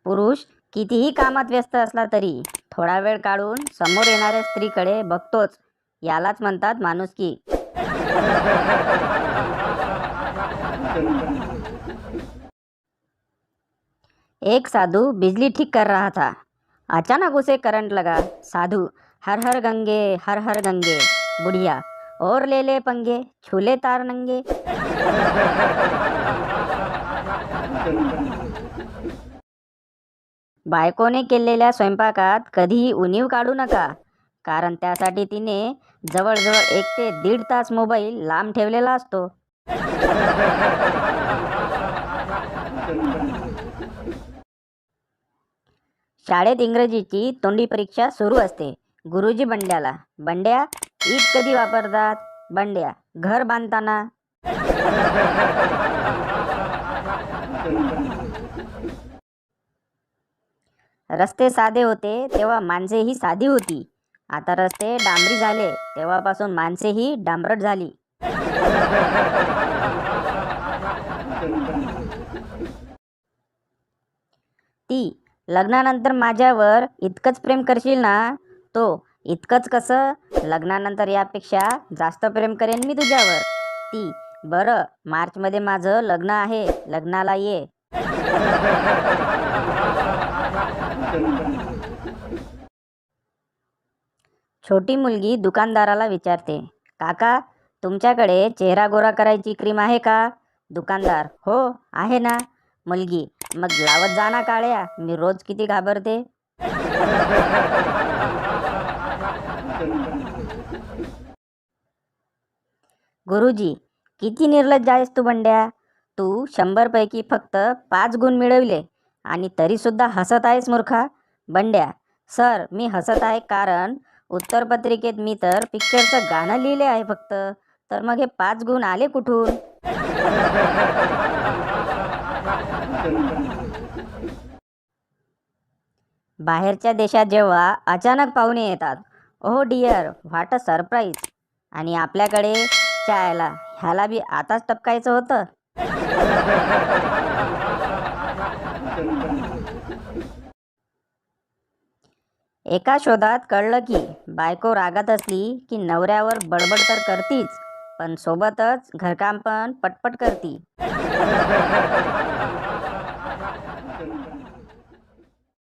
पुरुष कितीही कामात व्यस्त असला तरी थोडा वेळ काढून समोर येणाऱ्या स्त्रीकडे बघतोच. यालाच म्हणतात माणुसकी. एक साधु बिजली ठीक कर रहा था। अचानक उसे करंट लगा। साधु, हर हर गंगे हर हर गंगे। बुढ़िया, और ले ले पंगे, छूले तार नंगे। बायकोने केलेल्या स्वयंपाकात कधीही उणीव काढू नका, कारण त्यासाठी तिने जवळजवळ 1 ते 1.5 तास मोबाईल लांब ठेवलेला असतो. शाळेत इंग्रजीची तोंडी परीक्षा सुरू असते. गुरुजी बंड्याला, बंड्या, ईट कधी वापरतात? बंड्या, घर बांधताना. रस्ते साधे होते तेव्हा माणसेही साधी होती. आता रस्ते डांबरी झाले तेव्हापासून माणसेही डांबरट झाली. ती, लग्नानंतर माझ्यावर इतकंच प्रेम करशील ना? तो, इतकंच कसं, लग्नानंतर यापेक्षा जास्त प्रेम करेन मी तुझ्यावर. ती, बरं, मार्चमध्ये माझं लग्न आहे, लग्नाला ये. छोटी मुलगी दुकानदाराला विचारते, काका, तुमच्याकडे चेहरा गोरा करायची क्रीम आहे का? दुकानदार, हो आहे ना. मुलगी, मग लावत जा ना काळ्या, मी रोज किती घाबरते. गुरुजी, किती निर्लज्ज आहेस तू बंड्या. तू 100 पैकी फक्त 5 गुण मिळवले आणि तरीसुद्धा हसत आहेस मूर्खा. बंड्या, सर, मी हसत आहे कारण उत्तरपत्रिकेत मी तर पिक्चरचं गाणं लिहिले आहे फक्त, तर मग हे 5 गुण आले कुठून? बाहेरच्या देशात जेव्हा अचानक पाहुणे येतात, ओह डिअर, व्हॉट अ सरप्राईज. आणि आपल्याकडे चायला, ह्याला बी आताच टपकायचं होतं. एका शोधात कळलं की बायको रागात असली की नवऱ्यावर बडबड तर करतीच, पण सोबतच घरकाम पण पटपट करती.